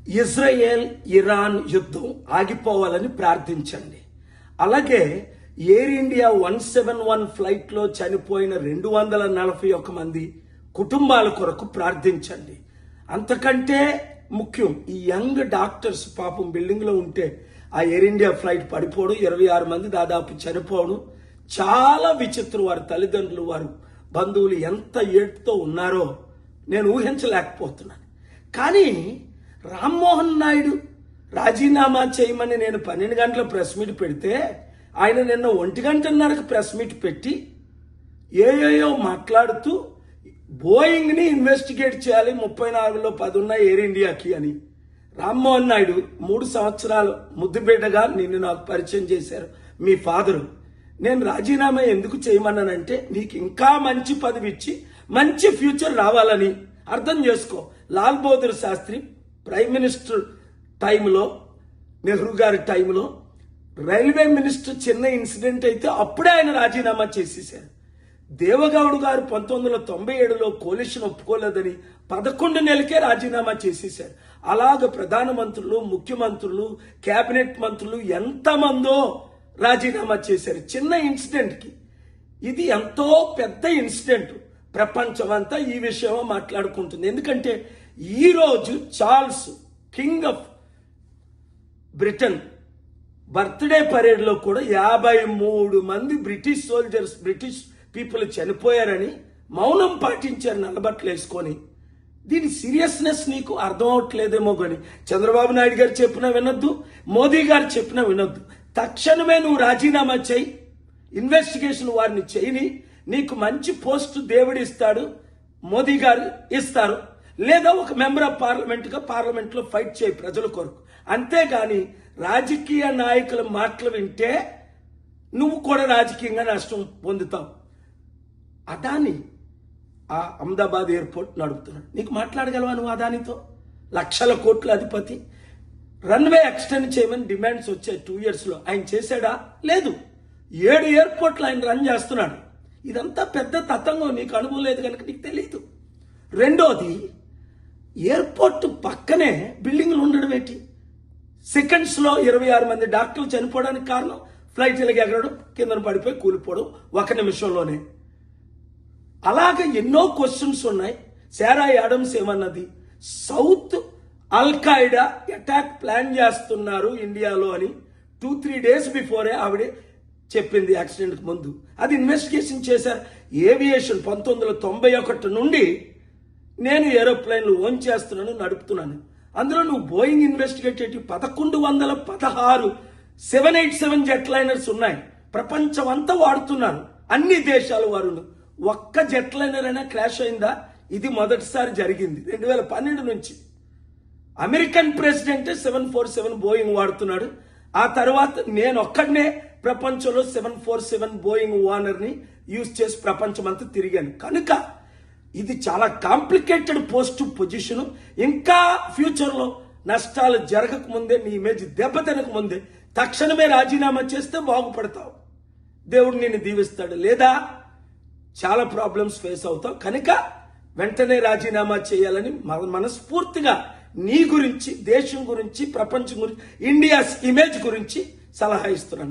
Israel Iran యుద్ధం ఆగిపోవాలని ప్రార్థించండి. అలాగే ఎయిర్ ఇండియా 171 ఫ్లైట్లో చనిపోయిన 241 మంది కుటుంబాల కొరకు ప్రార్థించండి. అంతకంటే ముఖ్యం, ఈ యంగ్ డాక్టర్స్ పాపం బిల్డింగ్ లో ఉంటే ఆ ఎయిర్ ఇండియా ఫ్లైట్ పడిపోవడం, 26 మంది దాదాపు చనిపోవడం చాలా విచిత్రం. వారి తల్లిదండ్రులు, వారు బంధువులు ఎంత ఏడుతో ఉన్నారో నేను ఊహించలేకపోతున్నాను. కానీ రామ్మోహన్ నాయుడు రాజీనామా చేయమని నేను 12 గంటల ప్రెస్ మీట్ పెడితే ఆయన నిన్న 1 గంటన్నరకు ప్రెస్ మీట్ పెట్టి ఏయోయో మాట్లాడుతూ బోయింగ్ని ఇన్వెస్టిగేట్ చేయాలి, 34లో 10 ఉన్నాయి ఎయిర్ ఇండియాకి అని. రామ్మోహన్ నాయుడు 3 సంవత్సరాలు ముద్దుబిడ్డగా నిన్ను నాకు పరిచయం చేశారు మీ ఫాదరు. నేను రాజీనామా ఎందుకు చేయమన్నానంటే నీకు ఇంకా మంచి పదవి ఇచ్చి మంచి ఫ్యూచర్ రావాలని. అర్థం చేసుకో, లాల్ బహదూర్ శాస్త్రి ప్రైమ్ మినిస్టర్ టైంలో, నెహ్రూ గారి టైంలో రైల్వే మినిస్టర్ చిన్న ఇన్సిడెంట్ అయితే అప్పుడే ఆయన రాజీనామా చేసేశారు. దేవగౌడ్ గారు 1997లో కోalition ఒప్పుకోలేదని 11 నెలలకే రాజీనామా చేసేశారు. అలాగ ప్రధానమంత్రులు, ముఖ్యమంత్రులు, కేబినెట్ మంత్రులు ఎంతమందో రాజీనామా చేశారు చిన్న ఇన్సిడెంట్కి. ఇది ఎంతో పెద్ద ఇన్సిడెంట్. ప్రపంచం అంతా ఈ విషయం మాట్లాడుకుంటుంది. ఎందుకంటే ఈరోజు Charles king of Britain birthday పరేడ్లో కూడా 53 మంది బ్రిటిష్ సోల్జర్స్, బ్రిటిష్ పీపుల్ చనిపోయారని మౌనం పాటించారు నల్లబట్టలు వేసుకొని. దీని సీరియస్నెస్ నీకు అర్థం అవట్లేదేమో. కానీ చంద్రబాబు నాయుడు గారు చెప్పినా వినొద్దు, మోదీ గారు చెప్పినా వినొద్దు. తక్షణమే నువ్వు రాజీనామా చేయి, ఇన్వెస్టిగేషన్ వారిని చేయని. నీకు మంచి పోస్ట్ దేవుడు ఇస్తాడు, మోదీ గారు ఇస్తారు. లేదా ఒక మెంబర్ ఆఫ్ పార్లమెంట్గా పార్లమెంట్లో ఫైట్ చేయి ప్రజల కొరకు. అంతేగాని రాజకీయ నాయకుల మాటలు వింటే నువ్వు కూడా రాజకీయంగా నష్టం పొందుతావు. అదాని ఆ అహ్మదాబాద్ ఎయిర్పోర్ట్ నడుపుతున్నాడు. నీకు మాట్లాడగలవా నువ్వు అదానితో? లక్షల కోట్ల అధిపతి. రన్వే ఎక్స్టెండ్ చేయమని డిమాండ్స్ వచ్చాయి 2 yearsలో. ఆయన చేశాడా? లేదు. 7 ఎయిర్పోర్ట్లు ఆయన రన్ చేస్తున్నాడు. ఇదంతా పెద్ద తతంగం. నీకు అనుభవం లేదు కనుక నీకు తెలియదు. రెండోది, ఎయిర్పోర్ట్ పక్కనే బిల్డింగ్లు ఉండడం ఏంటి? సెకండ్స్లో 26 మంది డాక్టర్లు చనిపోవడానికి కారణం ఫ్లైట్ ఎగరడం, కిందన పడిపోయి కూలిపోవడం 1 నిమిషంలోనే. అలాగే ఎన్నో క్వశ్చన్స్ ఉన్నాయి. శారా యాడమ్స్ ఏమన్నది, సౌత్ అల్ఖాయిడా అటాక్ ప్లాన్ చేస్తున్నారు ఇండియాలో అని 2-3 days బిఫోరే ఆవిడే చెప్పింది యాక్సిడెంట్కి ముందు. అది ఇన్వెస్టిగేషన్ చేశారు. ఏవియేషన్ 1991 నుండి నేను ఏరోప్లేన్లు ఓన్ చేస్తున్నాను, నడుపుతున్నాను. అందులో నువ్వు బోయింగ్ ఇన్వెస్టిగేటివ్ 1116 787 జెట్ లైనర్స్ ఉన్నాయి. ప్రపంచం అంతా వాడుతున్నారు, అన్ని దేశాల వారు. ఒక్క జెట్ లైనర్ అయినా క్రాష్ అయిందా? ఇది మొదటిసారి జరిగింది 2012 నుంచి. అమెరికన్ ప్రెసిడెంట్ 747 బోయింగ్ వాడుతున్నాడు. ఆ తర్వాత నేను ఒక్కడనే ప్రపంచంలో 747 బోయింగ్ ఓనర్ని యూజ్ చేసి ప్రపంచం అంతా తిరిగాను. కనుక ఇది చాలా కాంప్లికేటెడ్ పోస్ట్ పొజిషన్. ఇంకా ఫ్యూచర్లో నష్టాలు జరగక ముందే, నీ ఇమేజ్ దెబ్బతినక ముందే తక్షణమే రాజీనామా చేస్తే బాగుపడతావు. దేవుడు నిన్ను దీవిస్తాడు. లేదా చాలా ప్రాబ్లమ్స్ ఫేస్ అవుతావు. కనుక వెంటనే రాజీనామా చేయాలని మనస్ఫూర్తిగా నీ గురించి, దేశం గురించి, ప్రపంచం గురించి, ఇండియాస్ ఇమేజ్ గురించి సలహా ఇస్తున్నాను.